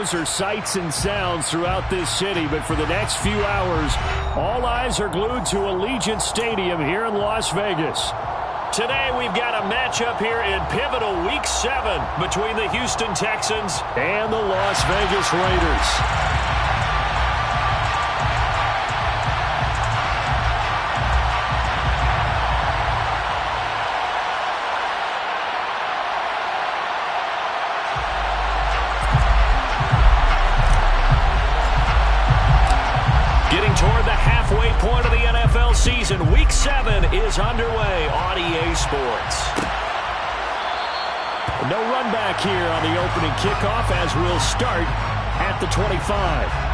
those are sights and sounds throughout this city, but for the next few hours, all eyes are glued to Allegiant Stadium here in Las Vegas. Today we've got a matchup here in pivotal Week 7 between the Houston Texans and the Las Vegas Raiders. Toward the halfway point of the NFL season, Week 7 is underway on EA Sports. No run back here on the opening kickoff as we'll start at the 25.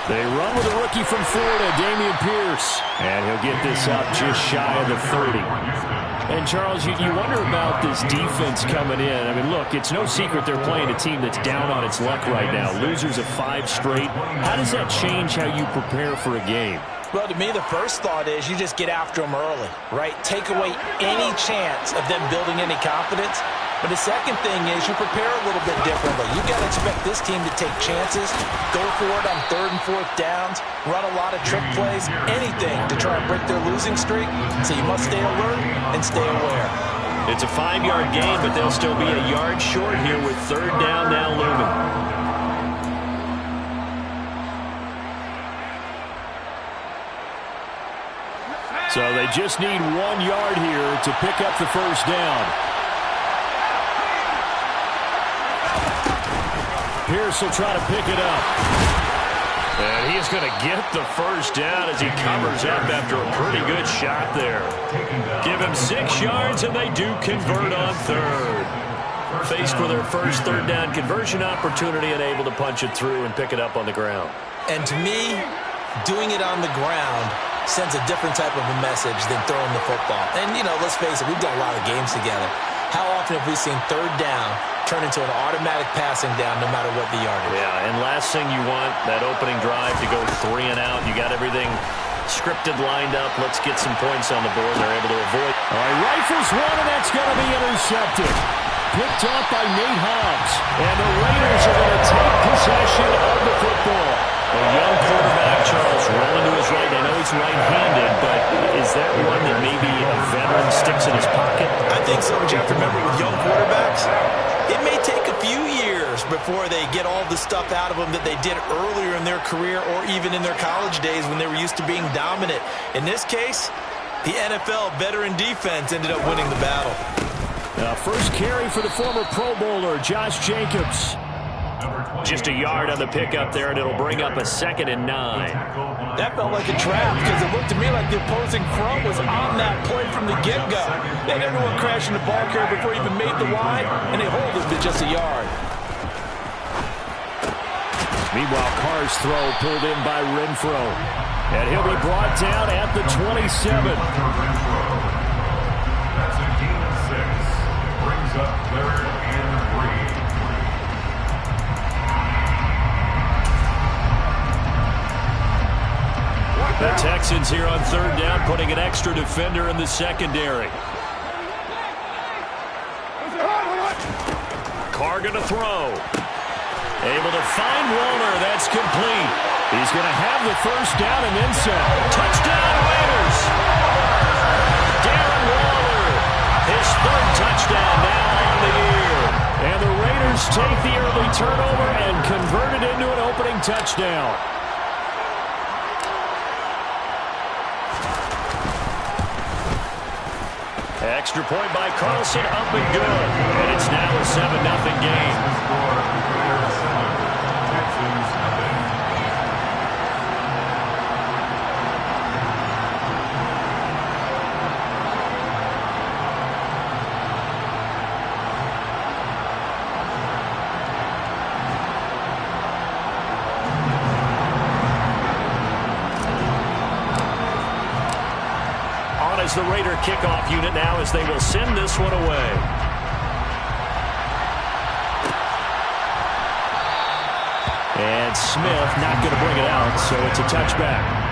They run with a rookie from Florida, Dameon Pierce. And he'll get this out just shy of the 30. And, Charles, you wonder about this defense coming in. I mean, look, it's no secret they're playing a team that's down on its luck right now. Losers of 5 straight. How does that change how you prepare for a game? Well, to me, the first thought is you just get after them early, right? Take away any chance of them building any confidence. But the second thing is you prepare a little bit differently. You've got to expect this team to take chances, go for it on 3rd and 4th downs, run a lot of trick plays, anything to try and break their losing streak. So you must stay alert and stay aware. It's a 5-yard gain, but they'll still be a yard short here with 3rd down now looming. So they just need 1 yard here to pick up the first down. Pierce will try to pick it up. And he's going to get the first down as he covers up after a pretty good shot there. Give him 6 yards, and they do convert on 3rd. Faced with their first 3rd down conversion opportunity and able to punch it through and pick it up on the ground. And to me, doing it on the ground sends a different type of a message than throwing the football. And, you know, let's face it, we've done a lot of games together. How often have we seen 3rd down turn into an automatic passing down no matter what the yardage? Yeah, and last thing you want, that opening drive to go 3 and out. You got everything scripted, lined up. Let's get some points on the board. They're able to avoid. All right, rifles one, and that's going to be intercepted. Picked off by Nate Hobbs. And the Raiders are going to take possession of the football. A young quarterback, Charles, rolling to his right. I know he's right-handed, but is that one that maybe a veteran sticks in his pocket? I think so, but you have to remember with young quarterbacks, it may take a few years before they get all the stuff out of them that they did earlier in their career or even in their college days when they were used to being dominant. In this case, the NFL veteran defense ended up winning the battle. First carry for the former Pro Bowler, Josh Jacobs. Just a yard on the pickup there, and it'll bring up a 2nd and 9. That felt like a trap because it looked to me like the opposing front was on that play from the get-go. They had everyone crashing the ball carrier before he even made the wide, and they hold it to just a yard. Meanwhile, Carr's throw pulled in by Renfro. And he'll be brought down at the 27. That's a gain of 6. Brings up 3rd and 3. The Texans here on 3rd down, putting an extra defender in the secondary. Carr going to throw. Able to find Warner. That's complete. He's going to have the first down and then some. Touchdown, Raiders! Darren Waller, his 3rd touchdown now on the year. And the Raiders take the early turnover and convert it into an opening touchdown. Extra point by Carlson, up and good. And it's now a 7-0 game. As the Raider kickoff unit now as they will send this one away. Able to find Warner. That's complete. He's going to have the first down and then some. Touchdown, Raiders! Darren Waller, his 3rd touchdown now on the year. And the Raiders take the early turnover and convert it into an opening touchdown. And Smith not going to bring it out, so it's a touchback.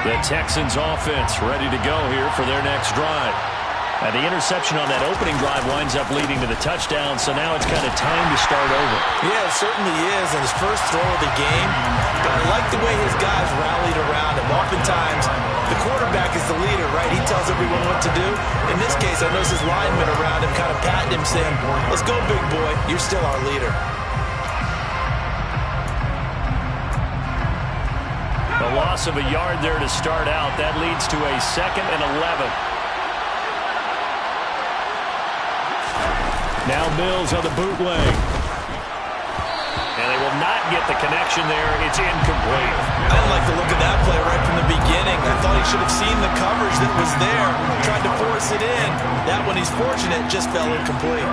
The Texans offense ready to go here for their next drive. And the interception on that opening drive winds up leading to the touchdown, so now it's kind of time to start over. Yeah, it certainly is. And his first throw of the game, but I like the way his guys rallied around him. Oftentimes, the quarterback is the leader, right? He tells everyone what to do. In this case, I notice his linemen around him kind of patting him, saying, "Let's go, big boy. You're still our leader." A loss of a yard there to start out. That leads to a 2nd and 11. Now Mills on the bootleg. And they will not get the connection there. It's incomplete. I didn't like the look of that play right from the beginning. I thought he should have seen the coverage that was there, tried to force it in. That one, he's fortunate, just fell incomplete.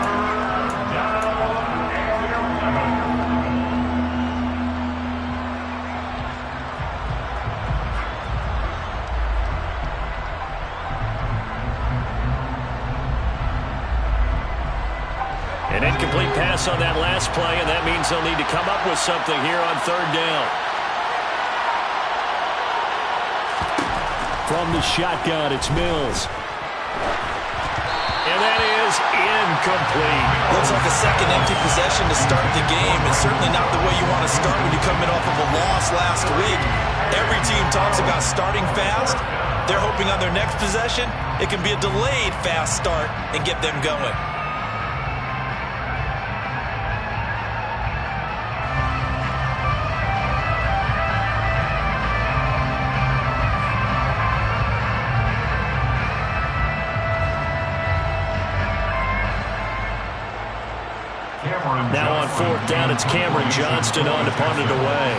An incomplete pass on that last play, and that means they'll need to come up with something here on 3rd down. From the shotgun, it's Mills. And that is incomplete. Looks like a second empty possession to start the game. It's certainly not the way you want to start when you're coming off of a loss last week. Every team talks about starting fast. They're hoping on their next possession, it can be a delayed fast start and get them going. Now on 4th down, it's Cameron Johnston on to punt it away.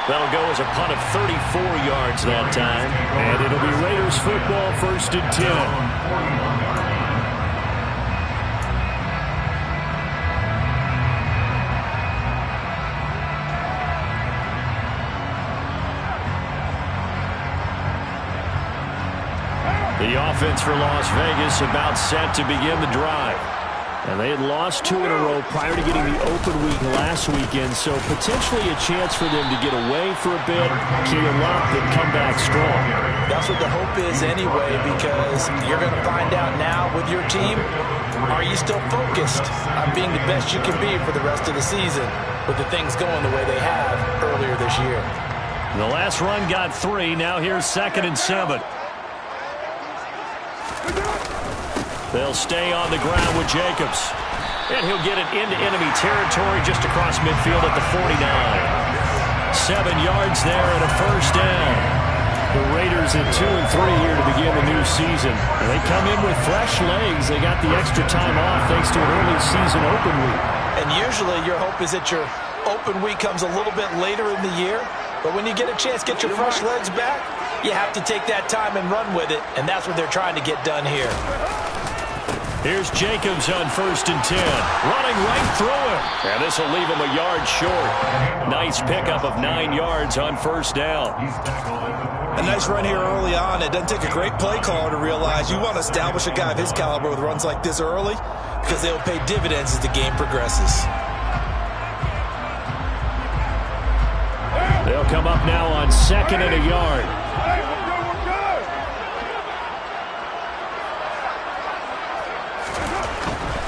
That'll go as a punt of 34 yards that time. And it'll be Raiders football, 1st and 10. The offense for Las Vegas about set to begin the drive. And they had lost 2 in a row prior to getting the open week last weekend, so potentially a chance for them to get away for a bit, key them up, and come back strong. That's what the hope is anyway, because you're going to find out now with your team, are you still focused on being the best you can be for the rest of the season with the things going the way they have earlier this year? The last run got 3. Now here's 2nd and 7. They'll stay on the ground with Jacobs. And he'll get it into enemy territory just across midfield at the 49. 7 yards there and a 1st down. The Raiders at 2 and 3 here to begin the new season. And they come in with fresh legs. They got the extra time off thanks to an early season open week. And usually your hope is that your open week comes a little bit later in the year. But when you get a chance to get your fresh legs back, you have to take that time and run with it. And that's what they're trying to get done here. Here's Jacobs on 1st and 10. Running right through him. And this will leave him a yard short. Nice pickup of 9 yards on 1st down. A nice run here early on. It doesn't take a great play caller to realize you want to establish a guy of his caliber with runs like this early because they'll pay dividends as the game progresses. They'll come up now on 2nd and a yard.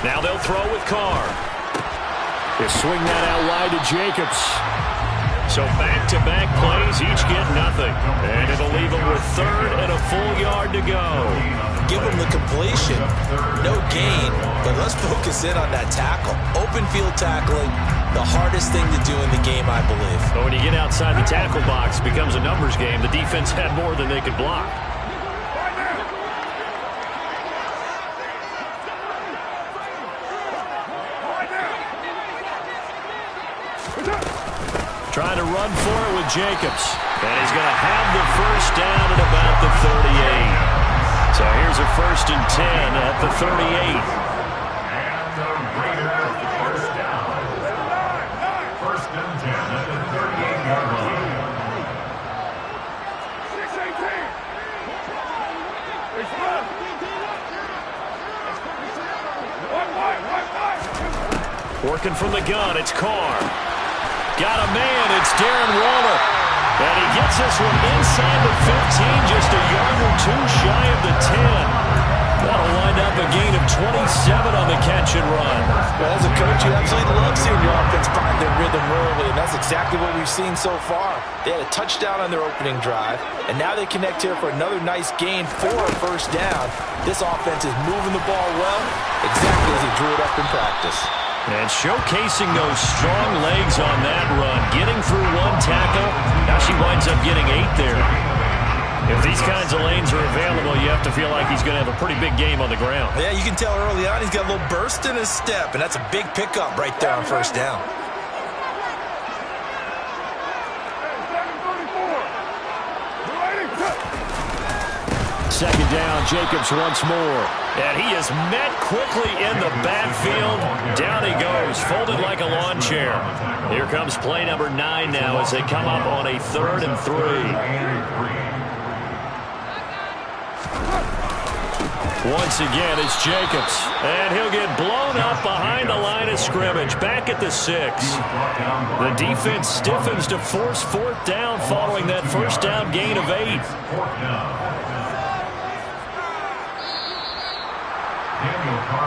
Now they'll throw with Carr. They swing that out wide to Jacobs. So back-to-back plays, each get nothing. And it'll leave them with third and a full yard to go. Give them the completion, no gain, but let's focus in on that tackle. Open field tackling, the hardest thing to do in the game, I believe. But when you get outside the tackle box, it becomes a numbers game. The defense had more than they could block. Trying to run for it with Jacobs. And he's going to have the first down at about the 38. So here's a 1st and 10 at the 38. And the Raiders first down. 1st and 10 at the 38-yard line. 6-18. Working from the gun, it's Carr. Got a man, it's Darren Waller. And he gets this one inside the 15, just a yard or two shy of the 10. That'll wind up a gain of 27 on the catch and run. Well, as a coach, you absolutely love seeing your offense find their rhythm early, and that's exactly what we've seen so far. They had a touchdown on their opening drive, and now they connect here for another nice gain for a first down. This offense is moving the ball well, exactly as he drew it up in practice. And showcasing those strong legs on that run, getting through one tackle. Now she winds up getting 8 there. If these kinds of lanes are available, you have to feel like he's going to have a pretty big game on the ground. Yeah, you can tell early on he's got a little burst in his step, and that's a big pickup right there on first down. Second down, Jacobs once more. And he is met quickly in the backfield. Down he goes, folded like a lawn chair. Here comes play number 9 now as they come up on a 3rd and 3. Once again, it's Jacobs. And he'll get blown up behind the line of scrimmage. Back at the 6. The defense stiffens to force 4th down following that first down gain of 8.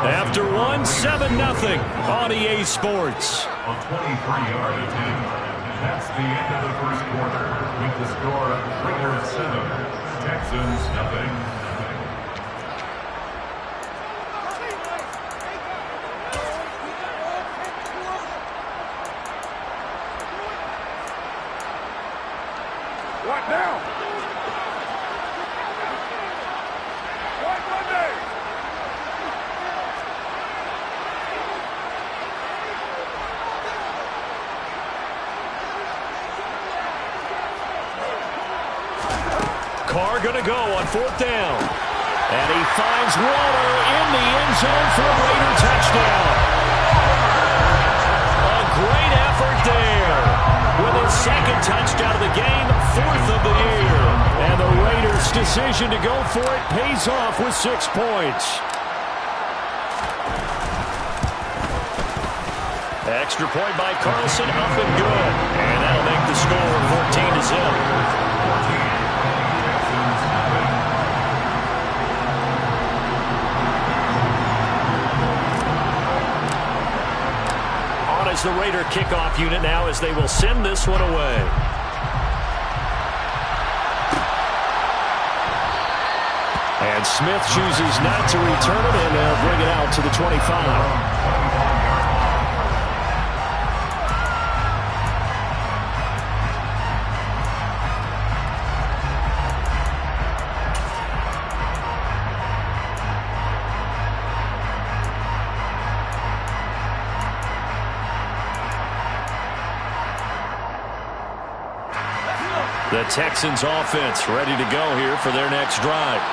After 1, 7-0 on EA Sports. A 23-yard attempt. That's the end of the first quarter with the score of Raiders 7, Texans nothing. What now? What Monday? Carr going to go on 4th down. And he finds Waller in the end zone for a Raider touchdown. A great effort there. With his 2nd touchdown of the game, 4th of the year. And the Raiders' decision to go for it pays off with 6 points. Extra point by Carlson, up and good. And that'll make the score 14-0. As the Raider kickoff unit now as they will send this one away. And Smith chooses not to return it, and they'll bring it out to the 25. The Texans offense ready to go here for their next drive.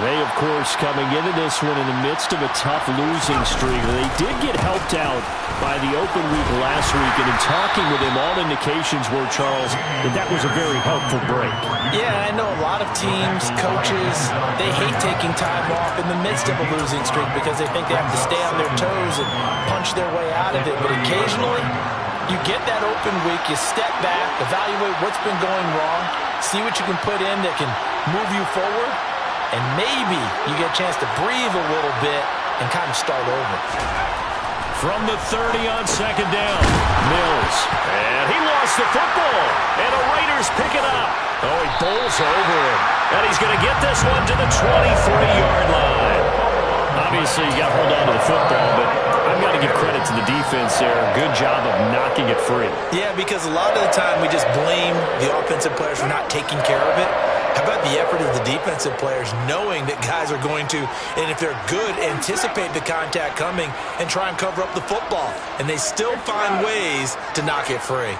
They, of course, coming into this one in the midst of a tough losing streak. They did get helped out by the open week last week, and in talking with him, all indications were, Charles, that was a very helpful break. Yeah, I know a lot of teams, coaches, they hate taking time off in the midst of a losing streak because they think they have to stay on their toes and punch their way out of it. But occasionally, you get that open week, you step back, evaluate what's been going wrong, see what you can put in that can move you forward, and maybe you get a chance to breathe a little bit and kind of start over. From the 30 on second down. Mills. And he lost the football. And the Raiders pick it up. Oh, he bowls over him. And he's going to get this one to the 23-yard line. Obviously, you got to hold on to the football, but I've got to give credit to the defense there. Good job of knocking it free. Yeah, because a lot of the time we just blame the offensive players for not taking care of it. How about the effort of the defensive players knowing that guys are going to, and if they're good, anticipate the contact coming and try and cover up the football. And they still find ways to knock it free.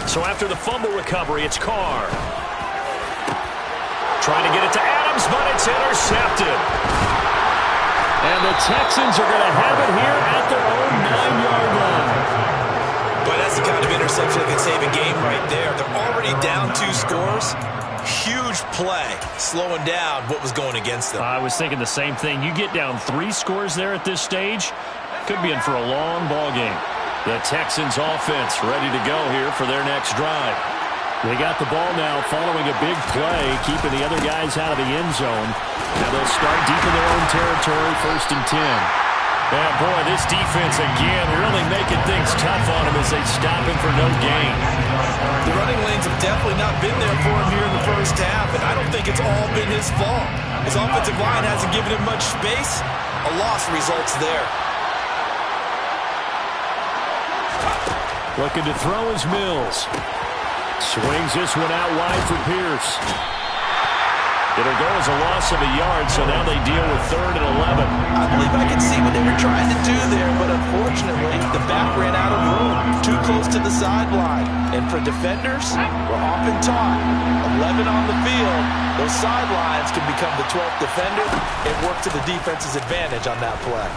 So after the fumble recovery, it's Carr. Trying to get it to Adams, but it's intercepted. And the Texans are going to have it here at their own 9-yard line. But that's the kind of interception that can save a game right there. They're already down 2 scores. Huge play, slowing down what was going against them. I was thinking the same thing. You get down 3 scores there at this stage, could be in for a long ball game. The Texans offense ready to go here for their next drive. They got the ball now following a big play, keeping the other guys out of the end zone. Now they'll start deep in their own territory, 1st and 10. And boy, this defense again really making things tough on him as they stop him for no gain. The running lanes have definitely not been there for him here in the first half, and I don't think it's all been his fault. His offensive line hasn't given him much space. A loss results there. Looking to throw is Mills. Swings this one out wide for Pierce. It'll go as a loss of a yard, so now they deal with 3rd and 11. I believe I can see what they were trying to do there, but unfortunately, the back ran out of room, too close to the sideline. And for defenders, we're often taught 11 on the field, those sidelines can become the 12th defender and work to the defense's advantage on that play.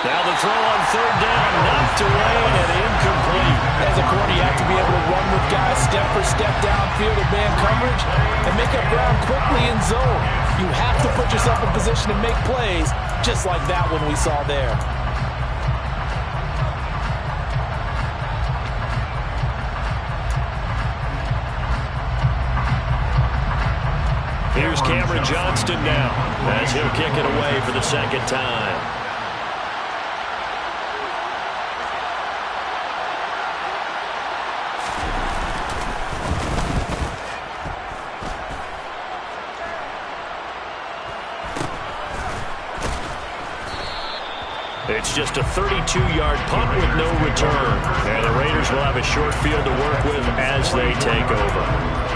Now the throw on 3rd down, knocked away and incomplete. As a corner, you have to be able to run with guys step for step downfield or man coverage and make up ground quickly in zone. You have to put yourself in position to make plays, just like that one we saw there. Here's Cameron Johnston now as he'll kick it away for the 2nd time. It's just a 32-yard punt with no return. And the Raiders will have a short field to work with as they take over.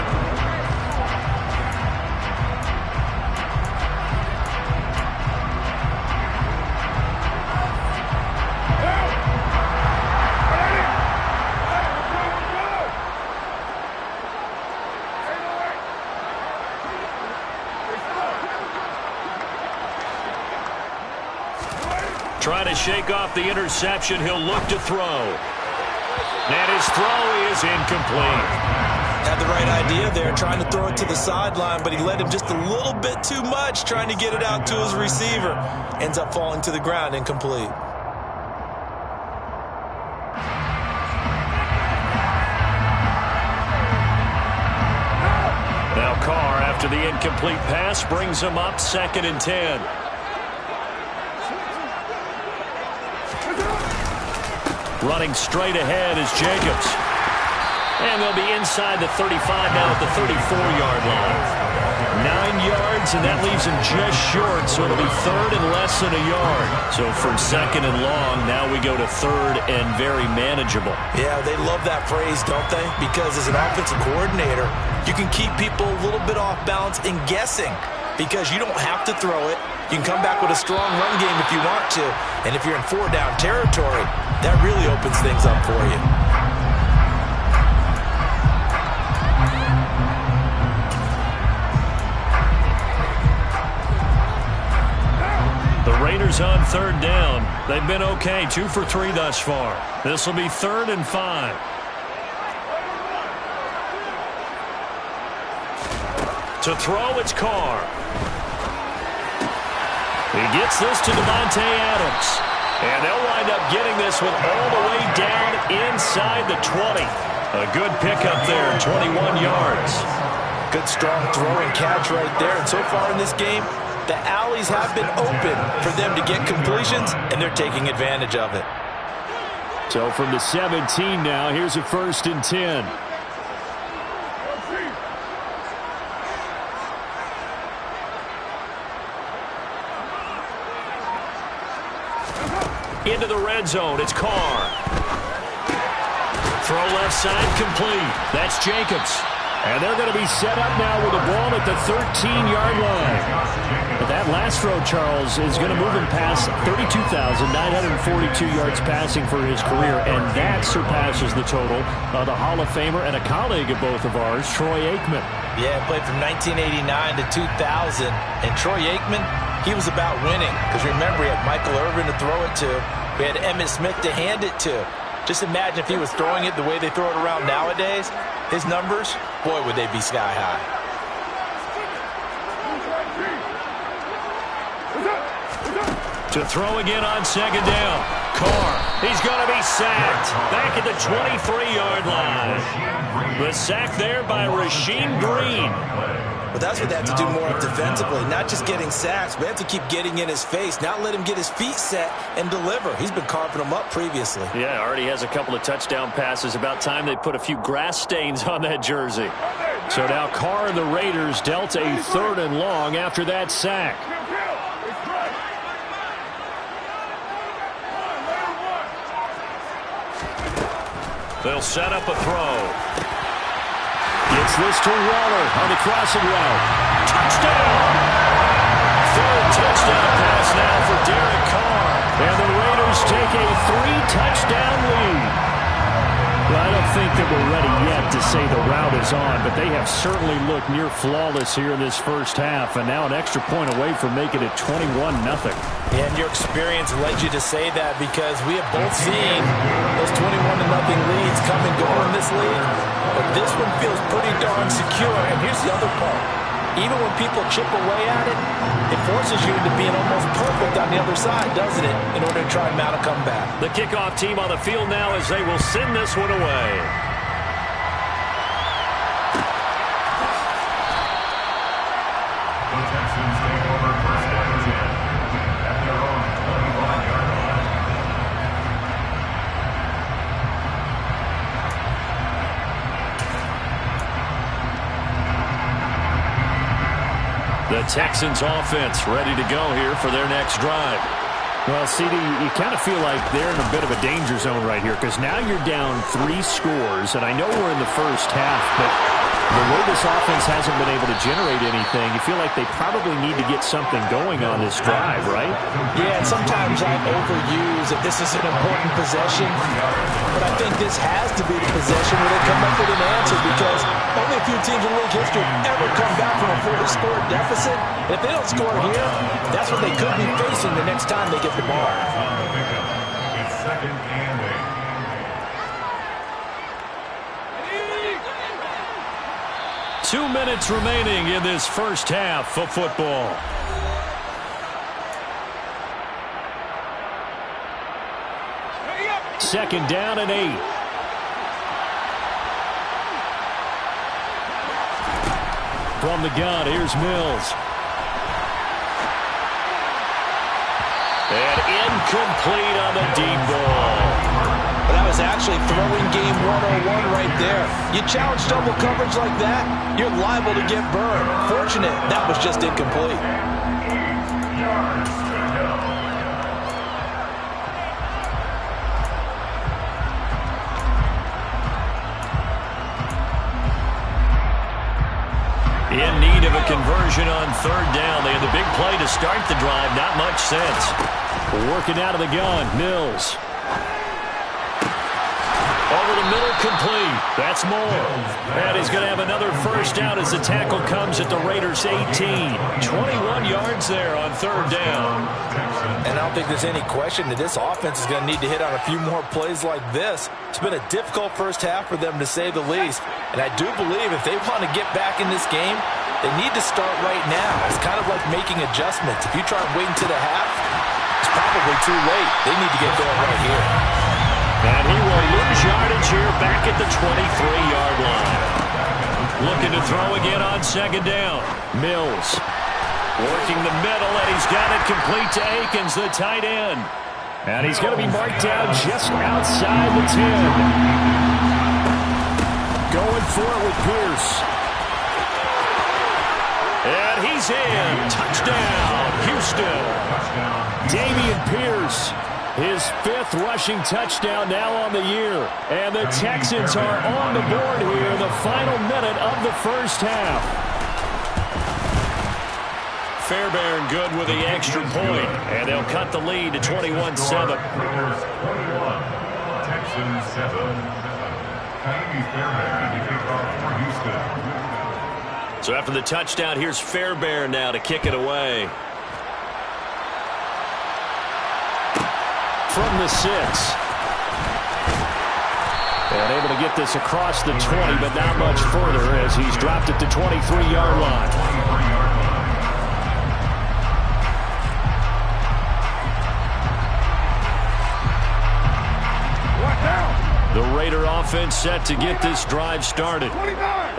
Trying to shake off the interception. He'll look to throw. And his throw is incomplete. Had the right idea there, trying to throw it to the sideline, but he led him just a little bit too much, trying to get it out to his receiver. Ends up falling to the ground, incomplete. Now Carr, after the incomplete pass, brings him up 2nd and 10. Running straight ahead is Jacobs. And they'll be inside the 35 now at the 34-yard line. 9 yards, and that leaves him just short, so it'll be 3rd and less than a yard. So from 2nd and long, now we go to 3rd and very manageable. Yeah, they love that phrase, don't they? Because as an offensive coordinator, you can keep people a little bit off balance and guessing because you don't have to throw it. You can come back with a strong run game if you want to. And if you're in 4-down territory, that really opens things up for you. The Raiders on 3rd down. They've been okay, 2 for 3 thus far. This will be 3rd and 5. To throw, it's Carr. He gets this to Devontae Adams. And they'll wind up getting this one all the way down inside the 20. A good pickup there, 21 yards. Good strong throw and catch right there. And so far in this game, The alleys have been open for them to get completions, and they're taking advantage of it. So from the 17 now, here's a 1st and 10. Into the red zone, it's Carr. Throw left side, complete. That's Jacobs. And they're going to be set up now with the ball at the 13-yard line. But that last throw, Charles, is going to move him past 32,942 yards passing for his career, and that surpasses the total of the Hall of Famer and a colleague of both of ours, Troy Aikman. Yeah, played from 1989 to 2000, and Troy Aikman, he was about winning. Because remember, he had Michael Irvin to throw it to. We had Emmitt Smith to hand it to. Just imagine if he was throwing it the way they throw it around nowadays. His numbers, boy, would they be sky high. To throw again on 2nd down. Carr, he's going to be sacked. Back at the 23-yard line. The sack there by Rasheem Green. But that's what they have to do more of defensively, not just getting sacks, but they have to keep getting in his face, not let him get his feet set and deliver. He's been carving them up previously. Yeah, already has a couple of touchdown passes. About time they put a few grass stains on that jersey. So now Carr and the Raiders dealt a 3rd and long after that sack. They'll set up a throw. Gets this to Waller on the crossing route. Touchdown! 3rd touchdown pass now for Derek Carr. And the Raiders take a 3-touchdown lead. Well, I don't think that we're ready yet to say the route is on, but they have certainly looked near flawless here in this first half, and now an extra point away from making it 21-0. Yeah, and your experience led you to say that because we have both seen those 21-0 leads come and go in this league, but this one feels pretty darn secure, and here's the other part. Even when people chip away at it, it forces you into being almost perfect on the other side, doesn't it, in order to try and mount a comeback. The kickoff team on the field now as they will send this one away. The Texans take over 1st and 10 at their own 21-yard line. The Texans offense ready to go here for their next drive. Well, CD, you kind of feel like they're in a bit of a danger zone right here because now you're down 3 scores, and I know we're in the first half, but the way this offense hasn't been able to generate anything, you feel like they probably need to get something going on this drive, right? Yeah, and sometimes I overuse that this is an important possession, but I think this has to be the possession where they come up with an answer because only a few teams in league history ever come back from a 40-score deficit. And if they don't score here, that's what they could be facing the next time they get the ball. It's 2nd and 8. 2 minutes remaining in this first half of football. Second down and 8. From the gun, here's Mills. And incomplete on the deep ball. But that was actually throwing game 101 right there. You challenge double coverage like that, you're liable to get burned. Fortunate, that was just incomplete. In need of a conversion on 3rd down. They had the big play to start the drive. Not much sense. Working out of the gun, Mills. Over the middle, complete. That's Moore. And he's going to have another first down as the tackle comes at the Raiders' 18. 21 yards there on 3rd down. And I don't think there's any question that this offense is going to need to hit on a few more plays like this. It's been a difficult first half for them, to say the least. And I do believe if they want to get back in this game, they need to start right now. It's kind of like making adjustments. If you try and wait until the half, it's probably too late. They need to get going right here. And he will lose yardage here back at the 23-yard line. Looking to throw again on 2nd down. Mills. Working the middle, and he's got it complete to Akins, the tight end. And he's going to be marked down just outside the 10. Going for it with Pierce. And he's in. Touchdown, Houston. Dameon Pierce, his 5th rushing touchdown now on the year. And the Texans are on the board here in the final minute of the first half. Fairbairn good with the extra point, and they'll cut the lead to 21-7. Texans 7. Fairbairn to kick off for Houston. So after the touchdown, here's Fairbairn now to kick it away. From the 6. And able to get this across the 20, but not much further as he's dropped at the 23-yard line. The Raider offense set to get this drive started.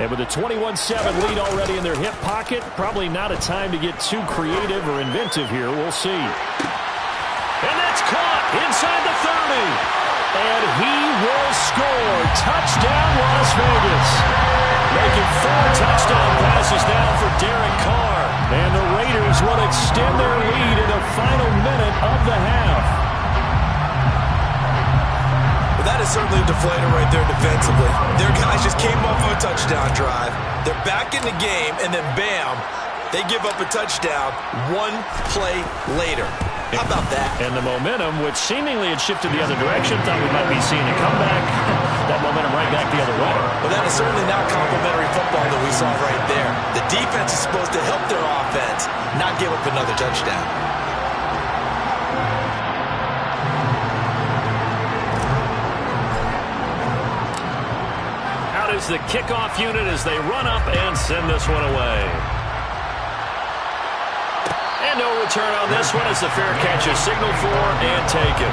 And with a 21-7 lead already in their hip pocket, probably not a time to get too creative or inventive here. We'll see. And that's caught inside the 30. And he will score. Touchdown, Las Vegas. Making 4 touchdown passes now for Derek Carr. And the Raiders will extend their lead in the final minute of the half. That is certainly a deflator right there defensively. Their guys just came off of a touchdown drive. They're back in the game, and then bam, they give up a touchdown 1 play later. How about that? And the momentum, which seemingly had shifted the other direction, thought we might be seeing a comeback. That momentum right back the other way. Well, that is certainly not complimentary football that we saw right there. The defense is supposed to help their offense, not give up another touchdown. Is the kickoff unit as they run up and send this one away. And no return on this one as the fair catch is signaled for and taken.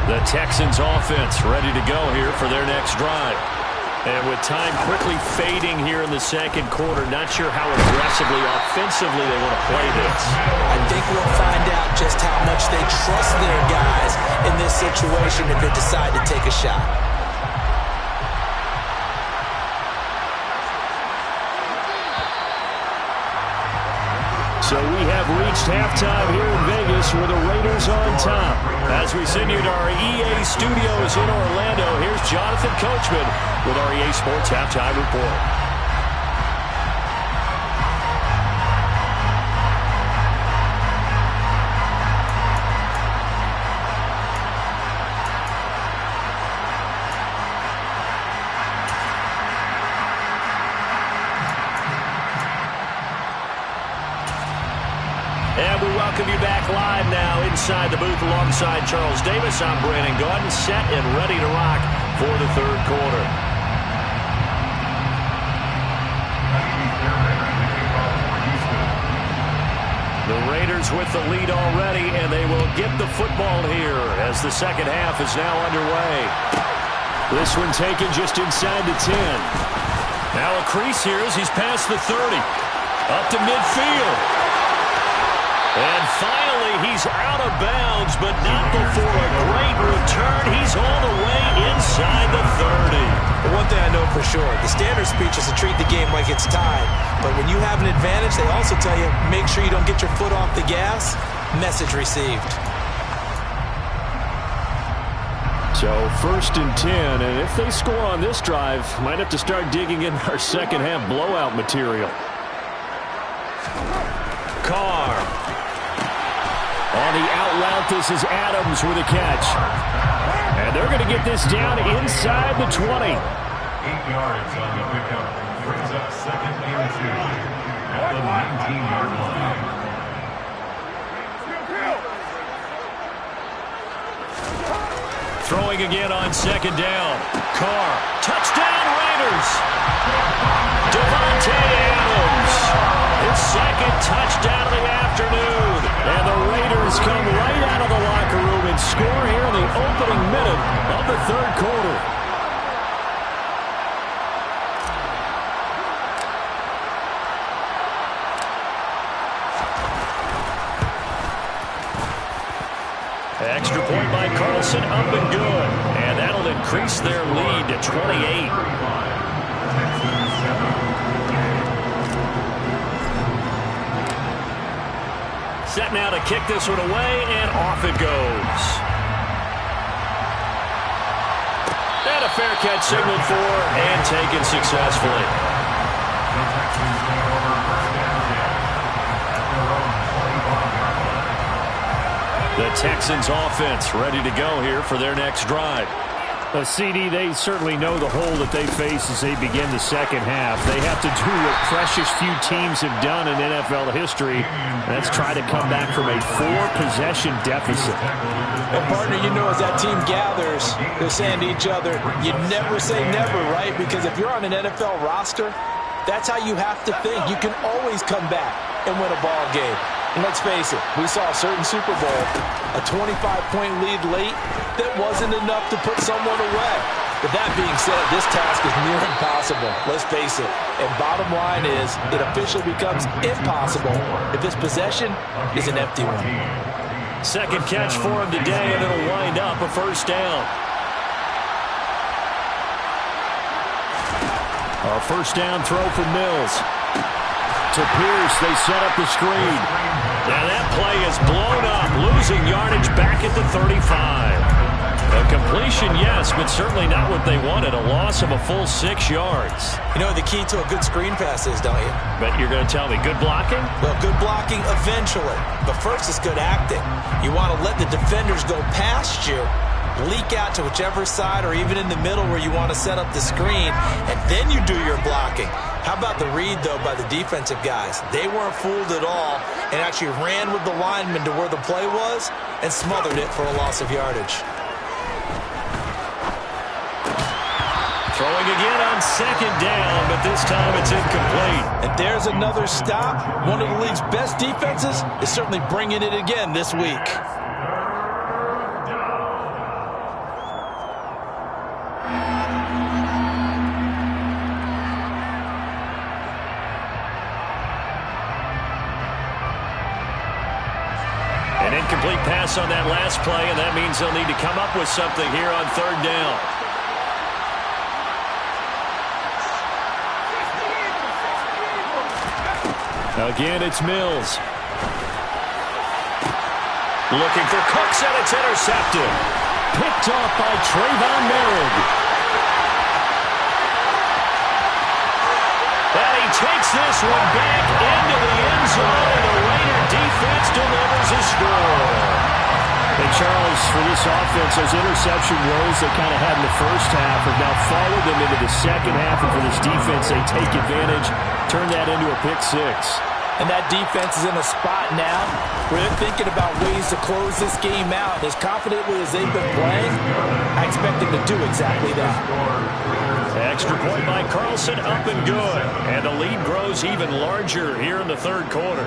The Texans offense ready to go here for their next drive. And with time quickly fading here in the second quarter, not sure how aggressively, offensively they want to play this. I think we'll find out just how much they trust their guys in this situation if they decide to take a shot. So we have reached halftime here in Vegas with the Raiders on top. As we send you to our EA studios in Orlando, here's Jonathan Coachman with our EA Sports Halftime Report. And we welcome you back live now inside the booth alongside Charles Davis. I'm Brandon Gaudin, set and ready to rock for the third quarter. The Raiders with the lead already, and they will get the football here as the second half is now underway. This one taken just inside the 10. Now a crease here as he's past the 30. Up to midfield. And finally, he's out of bounds, but not before a great return. He's all the way inside the 30. But one thing I know for sure, the standard speech is to treat the game like it's tied. But when you have an advantage, they also tell you, make sure you don't get your foot off the gas. Message received. So 1st and 10, and if they score on this drive, might have to start digging in our second half blowout material. Carr. On the out route, this is Adams with a catch. And they're going to get this down inside the 20. 8 yards on the pickup. Brings up 2nd and 2 at the 19-yard line. Throwing again on 2nd down. Carr. Touchdown Raiders. Devontae Adams. His 2nd touchdown of the afternoon. And the Raiders come right out of the locker room and score here in the opening minute of the third quarter. extra point by Carlson, up and good. And that'll increase their lead to 28. Set now to kick this one away, and off it goes. And a fair catch signaled for and taken successfully. The Texans offense ready to go here for their next drive. CD, they certainly know the hole that they face as they begin the second half. They have to do what precious few teams have done in NFL history. That's try to come back from a 4-possession deficit. And partner, you know, as that team gathers, they're saying to each other, you never say never, right? Because if you're on an NFL roster, that's how you have to think. You can always come back and win a ball game. And let's face it, we saw a certain Super Bowl, a 25-point lead late, that wasn't enough to put someone away. But that being said, this task is near impossible. Let's face it. And bottom line is, it officially becomes impossible if this possession is an empty one. Second catch for him today, and it'll wind up a first down. A first down throw for Mills. To Pierce, they set up the screen. Now that play is blown up, losing yardage back at the 35. A completion, yes, but certainly not what they wanted. A loss of a full 6 yards. You know what the key to a good screen pass is, don't you? But you're going to tell me good blocking? Well, good blocking eventually. But first, it's good acting. You want to let the defenders go past you, leak out to whichever side or even in the middle where you want to set up the screen, and then you do your blocking. How about the read, though, by the defensive guys? They weren't fooled at all and actually ran with the lineman to where the play was and smothered it for a loss of yardage. Throwing again on second down, but this time it's incomplete. And there's another stop. One of the league's best defenses is certainly bringing it again this week. An incomplete pass on that last play, and that means they'll need to come up with something here on third down. Again, it's Mills. Looking for Cooks, and it's intercepted. Picked off by Trayvon Merritt. And he takes this one back into the end zone, and the Raider defense delivers a score. Hey, Charles, for this offense, those interception woes they kind of had in the first half have now followed them into the second half, and for this defense, they take advantage, turn that into a pick six. And that defense is in a spot now where they're thinking about ways to close this game out. As confidently as they've been playing, I expect them to do exactly that. Extra point by Carlson, up and good. And the lead grows even larger here in the third quarter.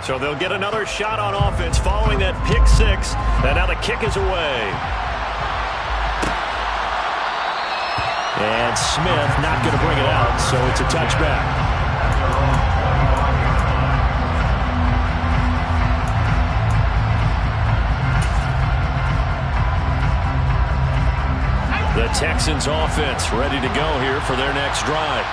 So they'll get another shot on offense following that pick six. And now the kick is away. And Smith not going to bring it out, so it's a touchback. The Texans offense ready to go here for their next drive.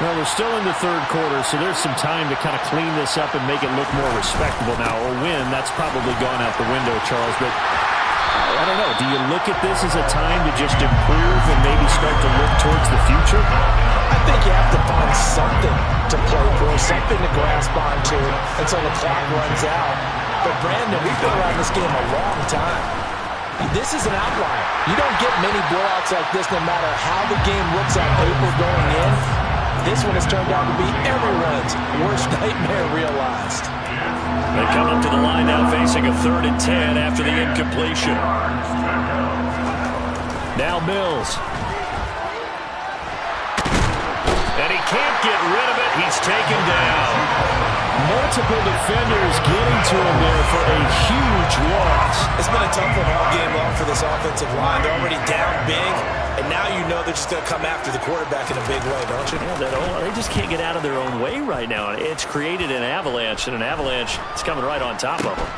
Well, we're still in the third quarter, so there's some time to kind of clean this up and make it look more respectable. Now, a win, that's probably gone out the window, Charles, but I don't know. Do you look at this as a time to just improve and maybe start to look towards the future? I think you have to find something to play for, something to grasp onto until the clock runs out. But, Brandon, we've been around this game a long time. This is an outlier. You don't get many blowouts like this no matter how the game looks on paper going in. This one has turned out to be everyone's worst nightmare realized. They come up to the line now facing a 3rd and 10 after the incompletion. Now Mills. And he can't get rid of it. He's taken down. Multiple defenders getting to him there for a huge loss. It's been a tough one all game long for this offensive line. They're already down big, and now you know they're just going to come after the quarterback in a big way, don't you? Yeah, they just can't get out of their own way right now. It's created an avalanche, and an avalanche is coming right on top of them.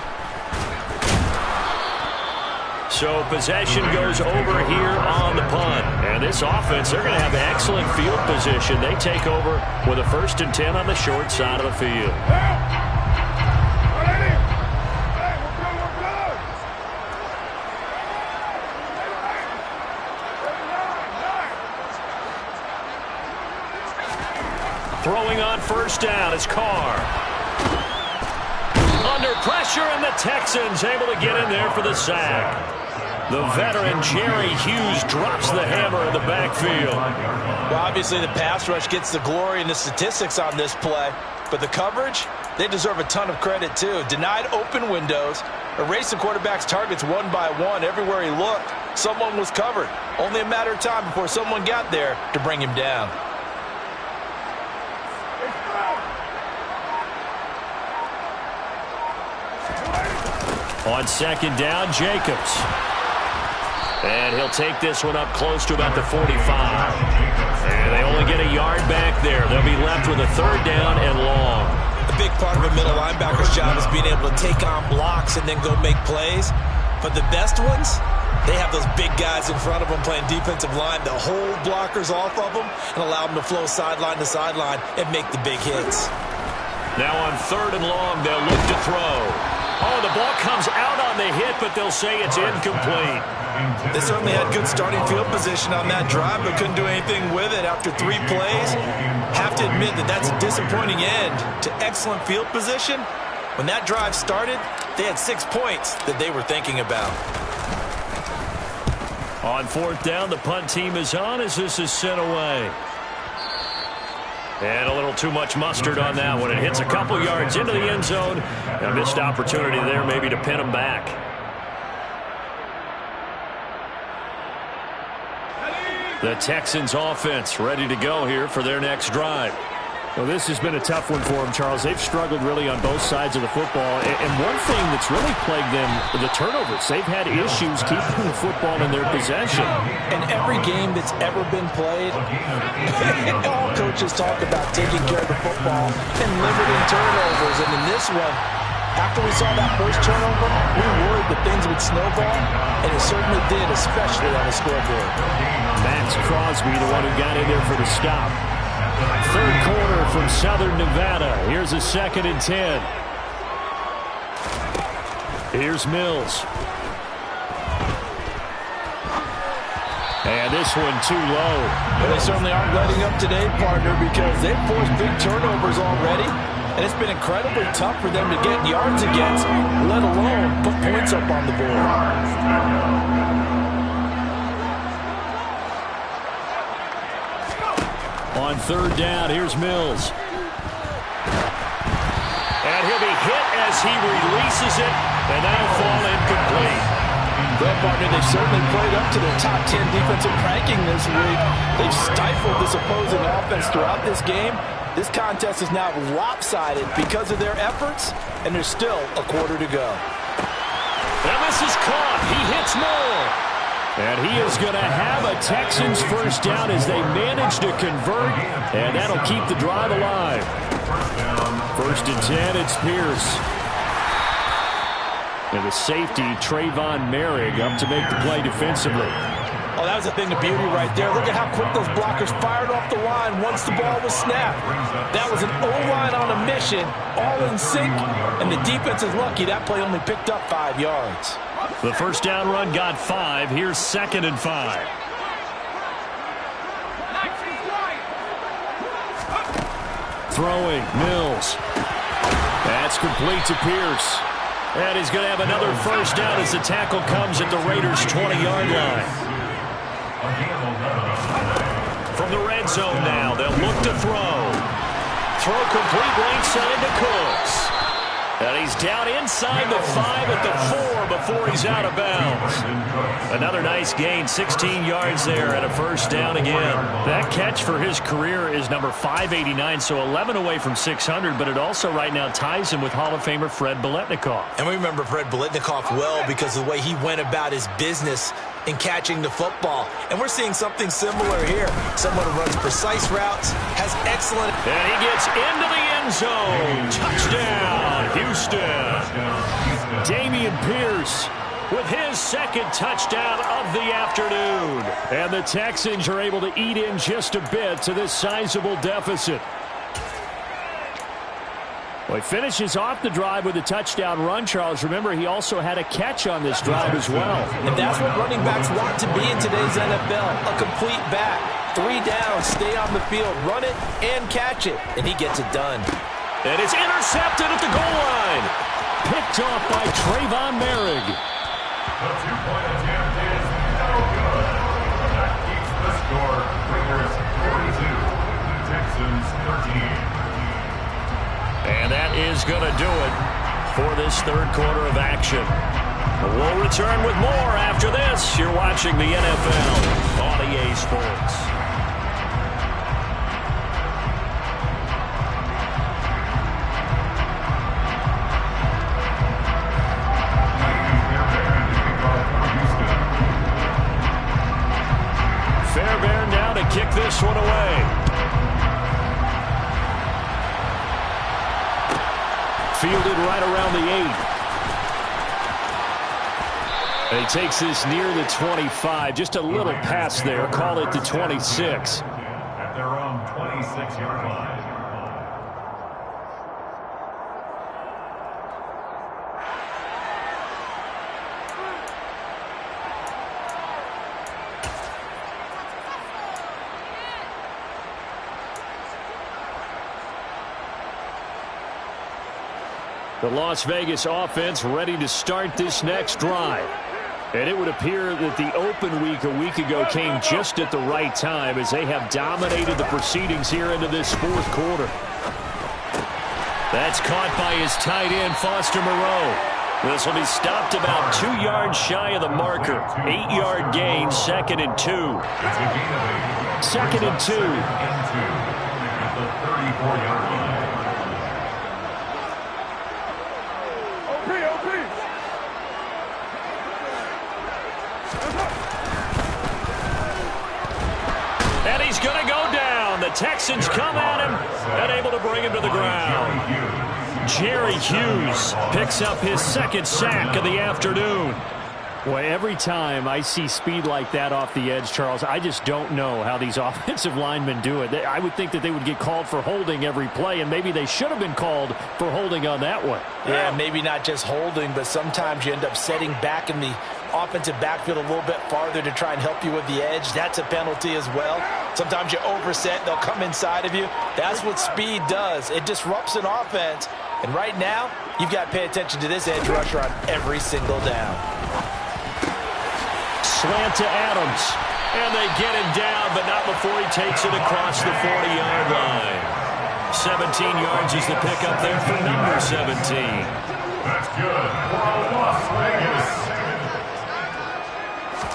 So possession goes over here on the punt. And this offense, they're going to have excellent field position. They take over with a 1st and 10 on the short side of the field. Throwing on 1st down is Carr. Under pressure, and the Texans able to get in there for the sack. The veteran Jerry Hughes drops the hammer in the backfield. Well, obviously the pass rush gets the glory and the statistics on this play, but the coverage, they deserve a ton of credit too. Denied open windows, erased the quarterback's targets one by one. Everywhere he looked, someone was covered. Only a matter of time before someone got there to bring him down. On 2nd down, Jacobs. And he'll take this one up close to about the 45. And they only get a yard back there. They'll be left with a 3rd down and long. A big part of a middle linebacker's job is being able to take on blocks and then go make plays. But the best ones, they have those big guys in front of them playing defensive line that hold blockers off of them and allow them to flow sideline to sideline and make the big hits. Now on 3rd and long, they'll look to throw. Oh, the ball comes out on the hit, but they'll say it's incomplete. They certainly had good starting field position on that drive, but couldn't do anything with it after 3 plays. Have to admit that that's a disappointing end to excellent field position. When that drive started, they had 6 points that they were thinking about. On 4th down, the punt team is on as this is sent away. And a little too much mustard on that one. It hits a couple yards into the end zone. A missed opportunity there maybe to pin them back. The Texans offense ready to go here for their next drive. Well, this has been a tough one for them, Charles. They've struggled really on both sides of the football. And one thing that's really plagued them, the turnovers. They've had issues keeping the football in their possession. In every game that's ever been played, all coaches talk about taking care of the football and limiting turnovers. And in this one, after we saw that first turnover, we worried that things would snowball, and it certainly did, especially on the scoreboard. Max Crosby, the one who got in there for the stop. 3rd quarter from Southern Nevada. Here's a 2nd and 10. Here's Mills. And this one too low. Well, they certainly aren't letting up today, partner, because they've forced big turnovers already. And it's been incredibly tough for them to get yards against, let alone put points up on the board. On 3rd down, here's Mills. And he'll be hit as he releases it, and that'll fall incomplete. Well, partner, they've certainly played up to their top 10 defensive ranking this week. They've stifled this opposing offense throughout this game. This contest is now lopsided because of their efforts, and there's still a quarter to go. Now this is caught. He hits Moore. And he is going to have a Texans 1st down as they manage to convert, and that'll keep the drive alive. 1st and 10, it's Pierce. And the safety, Trayvon Merrick, up to make the play defensively. Oh, that was a thing of beauty right there. Look at how quick those blockers fired off the line once the ball was snapped. That was an O-line on a mission, all in sync, and the defense is lucky that play only picked up 5 yards. The 1st down run got 5. Here's 2nd and 5. Throwing, Mills. That's complete to Pierce. And he's going to have another 1st down as the tackle comes at the Raiders' 20-yard line. From the red zone now, they'll look to throw. Throw complete right side to Cooks. And he's down inside the 5 at the 4 before he's out of bounds. Another nice gain, 16 yards there and a first down again. That catch for his career is number 589, so 11 away from 600, but it also right now ties him with Hall of Famer Fred Biletnikoff. And we remember Fred Biletnikoff well because of the way he went about his business in catching the football. And we're seeing something similar here. Someone who runs precise routes, has excellent... And he gets into the end zone. Touchdown, Houston. Dameon Pierce with his second touchdown of the afternoon. And the Texans are able to eat in just a bit to this sizable deficit. Well, he finishes off the drive with a touchdown run, Charles. Remember, he also had a catch on this drive as well. And that's what running backs want to be in today's NFL, a complete back. 3 down, stay on the field, run it, and catch it. And he gets it done. And it's intercepted at the goal line. Picked off by Trayvon Merrick. The two-point attempt is no good. That keeps the score. Raiders 42, Texans 13. And that is going to do it for this third quarter of action. We'll return with more after this. You're watching the NFL on EA Sports. Fairbairn now to kick this one away. Fielded right around the 8. And he takes this near the 25. Just a little pass there. Call it the 26. At their own 26-yard line. The Las Vegas offense ready to start this next drive. And it would appear that the open week a week ago came just at the right time as they have dominated the proceedings here into this fourth quarter. That's caught by his tight end, Foster Moreau. This will be stopped about 2 yards shy of the marker. 8-yard gain, 2nd and 2. It's a gain of 8. 2nd and 2. At the 34-yard line. And he's going to go down. The Texans come at him and able to bring him to the ground. Jerry Hughes picks up his second sack of the afternoon. Boy, every time I see speed like that off the edge, Charles, I just don't know how these offensive linemen do it. I would think that they would get called for holding every play, and maybe they should have been called for holding on that one. Yeah, maybe not just holding, but sometimes you end up setting back in the offensive backfield a little bit farther to try and help you with the edge. That's a penalty as well. Sometimes you overset, they'll come inside of you. That's what speed does. It disrupts an offense. And right now, you've got to pay attention to this edge rusher on every single down. Slant to Adams. And they get him down, but not before he takes it across the 40-yard line. 17 yards is the pickup there for number 17. That's good for Las Vegas.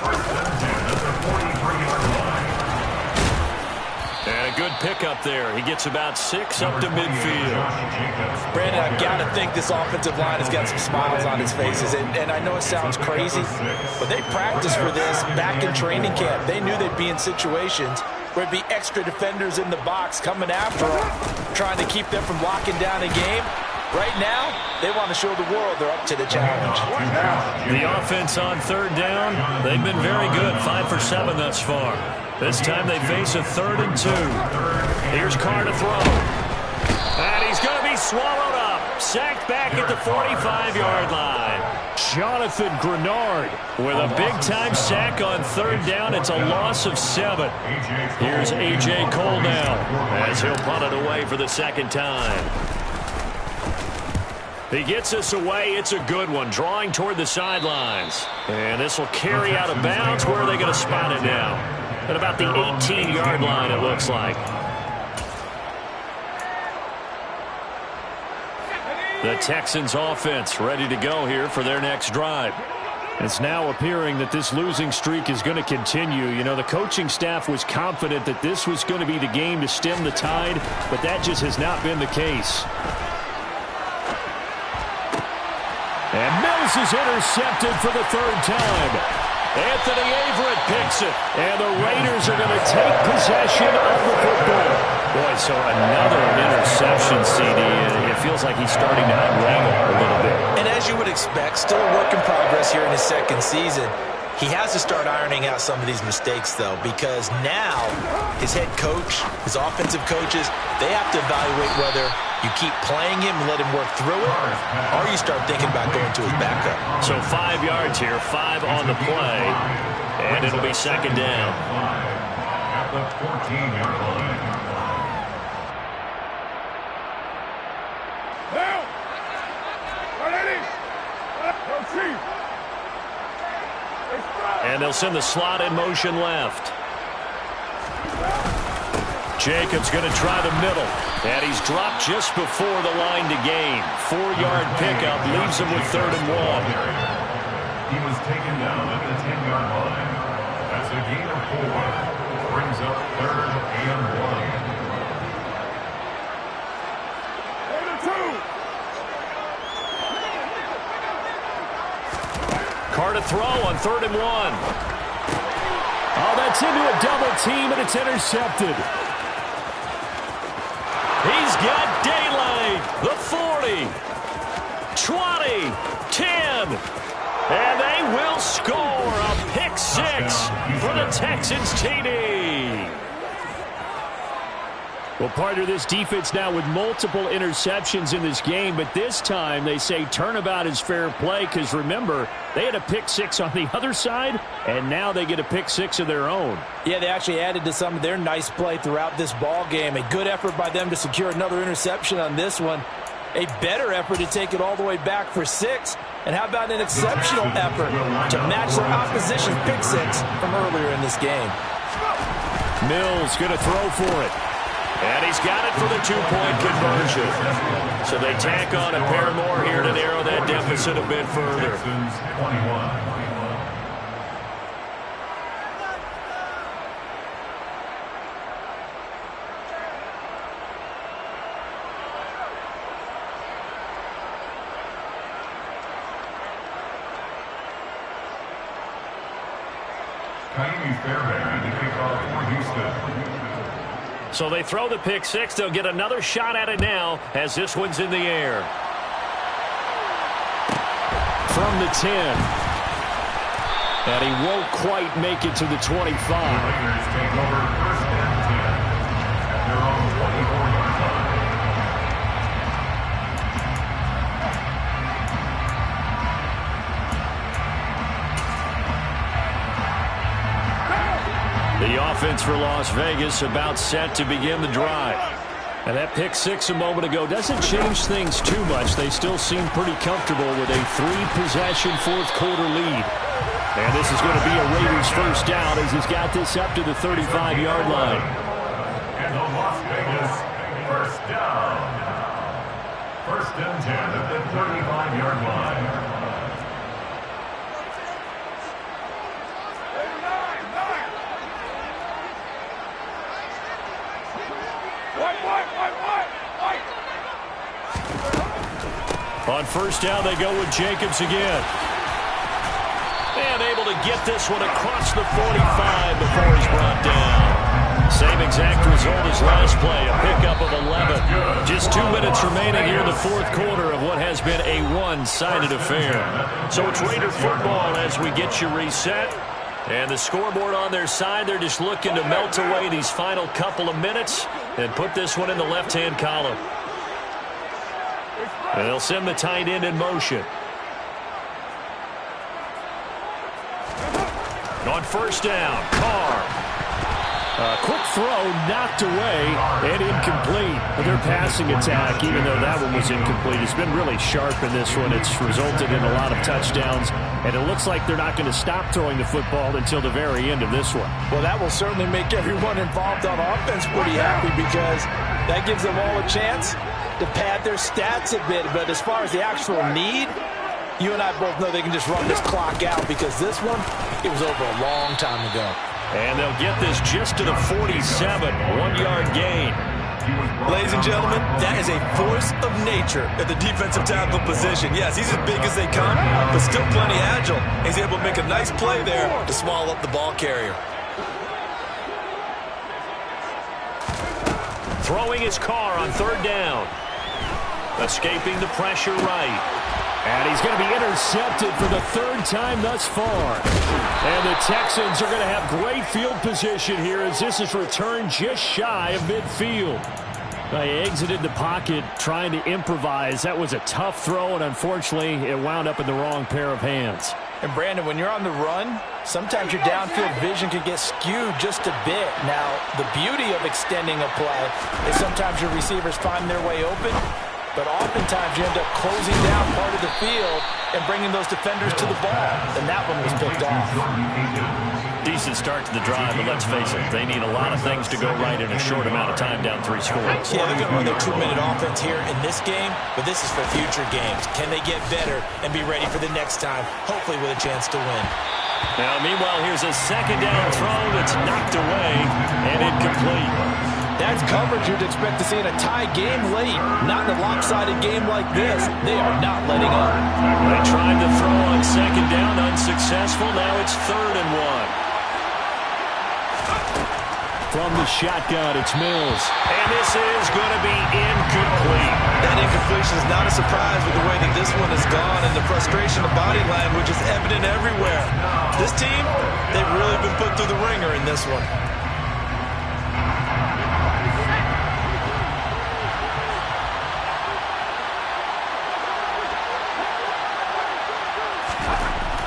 First and 10 at the 43-yard line. And a good pickup there. He gets about 6 up to midfield. Brandon, I've got to think this offensive line has got some smiles on its faces. And I know it sounds crazy, but they practiced for this back in training camp. They knew they'd be in situations where it'd be extra defenders in the box coming after them, trying to keep them from locking down a game. Right now, they want to show the world they're up to the challenge. The offense on third down, they've been very good, 5 for 7 thus far. This time they face a 3rd and 2. Here's Carr to throw. And he's going to be swallowed up. Sacked back at the 45-yard line. Jonathan Grenard with a big-time sack on 3rd down. It's a loss of 7. Here's A.J. Cole now as he'll punt it away for the second time. He gets us away. It's a good one. Drawing toward the sidelines. And this will carry out of bounds. Where are they going to spot it now? At about the 18-yard line, it looks like. The Texans offense ready to go here for their next drive. It's now appearing that this losing streak is going to continue. You know, the coaching staff was confident that this was going to be the game to stem the tide, but that just has not been the case. And Mills is intercepted for the third time. Anthony Averett picks it. And the Raiders are going to take possession of the football. Boy, so another interception, CD. It feels like he's starting to unravel a little bit. And as you would expect, still a work in progress here in his second season. He has to start ironing out some of these mistakes, though, because now his head coach, his offensive coaches, they have to evaluate whether you keep playing him and let him work through it, or you start thinking about going to his backup. So 5 yards here, 5 on the play, and it'll be second down. At the 14-yard line. And they'll send the slot in motion left. Jacobs going to try the middle. And he's dropped just before the line to gain. 4-yard pickup leaves him with 3rd and 1. He was taken down at the 10-yard line. That's a gain of 4. Brings up 3rd and 1. Carr to throw on 3rd and 1. Oh, that's into a double team, and it's intercepted. He's got daylight. The 40, 20, 10. And they will score a pick 6 for the Texans TD. Well, part of this defense now with multiple interceptions in this game, but this time they say turnabout is fair play because, remember, they had a pick 6 on the other side, and now they get a pick 6 of their own. Yeah, they actually added to some of their nice play throughout this ball game. A good effort by them to secure another interception on this one. A better effort to take it all the way back for 6. And how about an exceptional effort to match their opposition's pick 6 from earlier in this game. Mills going to throw for it. And he's got it for the 2-point conversion. So they tack on a pair more here to narrow that deficit a bit further. Texans 21. Fairbairn to kick off for Houston. So they throw the pick 6. They'll get another shot at it now as this one's in the air. From the 10. And he won't quite make it to the 25. The Raiders take over 1st and 10 at their own 24-yard line. The offense for Las Vegas about set to begin the drive. And that pick 6 a moment ago doesn't change things too much. They still seem pretty comfortable with a 3-possession 4th-quarter lead. And this is going to be a Raiders first down as he's got this up to the 35-yard line. And the Las Vegas first down. 1st and 10 at the 35-yard line. On first down, they go with Jacobs again. And able to get this one across the 45 before he's brought down. Same exact result as last play, a pickup of 11. Just 2 minutes remaining here in the 4th quarter of what has been a one-sided affair. So it's Raider football as we get you reset. And the scoreboard on their side, they're just looking to melt away these final couple of minutes and put this one in the left-hand column. And they'll send the tight end in motion. And on first down, Carr. Quick throw, knocked away, and incomplete. Their passing attack, even though that one was incomplete, has been really sharp in this one. It's resulted in a lot of touchdowns, and it looks like they're not going to stop throwing the football until the very end of this one. Well, that will certainly make everyone involved on offense pretty happy because that gives them all a chance to pad their stats a bit. But as far as the actual need, you and I both know they can just run this clock out because this one, it was over a long time ago. And they'll get this just to the 47, 1-yard gain. Ladies and gentlemen, that is a force of nature at the defensive tackle position. Yes, he's as big as they come, but still plenty agile. He's able to make a nice play there to swallow up the ball carrier. Throwing his car on 3rd down. Escaping the pressure right. And he's going to be intercepted for the 3rd time thus far. And the Texans are going to have great field position here as this is returned just shy of midfield. They exited the pocket trying to improvise. That was a tough throw, and unfortunately, it wound up in the wrong pair of hands. And Brandon, when you're on the run, sometimes your downfield vision can get skewed just a bit. Now, the beauty of extending a play is sometimes your receivers find their way open, but oftentimes you end up closing down part of the field and bringing those defenders to the ball. And that one was picked off. Decent start to the drive, but let's face it, they need a lot of things to go right in a short amount of time down 3 scores. Yeah, they're going to run their 2-minute offense here in this game, but this is for future games. Can they get better and be ready for the next time, hopefully with a chance to win? Now, meanwhile, here's a 2nd down throw that's knocked away and incomplete. That's coverage you'd expect to see in a tie game late. Not in a lopsided game like this. They are not letting up. They tried to throw on 2nd down, unsuccessful. Now it's 3rd and 1. From the shotgun, it's Mills. And this is going to be incomplete. That incompletion is not a surprise with the way that this one has gone, and the frustration of body language is evident everywhere. This team, they've really been put through the ringer in this one.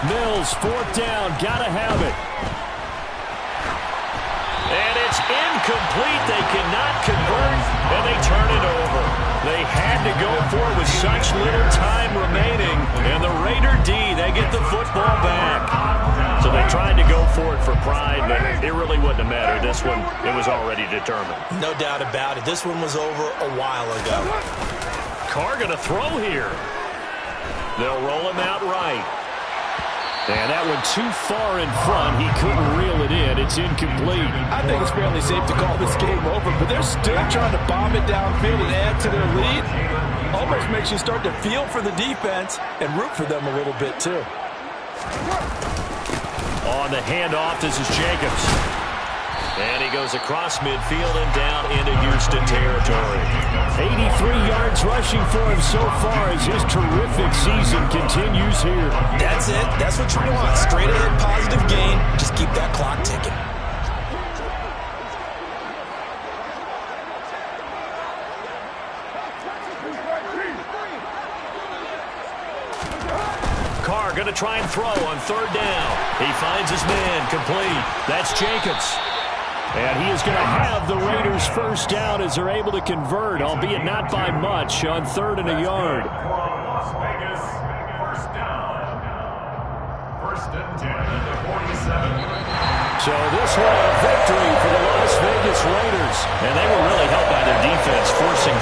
Mills, 4th down, gotta have it. And it's incomplete. They cannot convert, and they turn it over. They had to go for it with such little time remaining. And the Raider D, they get the football back. So they tried to go for it for pride, but it really wouldn't have mattered. This one, it was already determined. No doubt about it. This one was over a while ago. Carr going to throw here. They'll roll him out right. And that one too far in front. He couldn't reel it in. It's incomplete. I think it's fairly safe to call this game over, but they're still trying to bomb it downfield and add to their lead. Almost makes you start to feel for the defense and root for them a little bit, too. On the handoff, this is Jacobs. And he goes across midfield and down into Houston territory. 83 yards rushing for him so far as his terrific season continues here. That's it. That's what you want. Straight ahead positive gain. Just keep that clock ticking. Carr going to try and throw on 3rd down. He finds his man complete. That's Jacobs. And he is going to have the Raiders' 1st down as they're able to convert, albeit not by much, on 3rd and a yard. Las Vegas, 1st down. 1st and 10 at the 47. So this one a victory for the Las Vegas Raiders. And they were really helped by their defense, forcing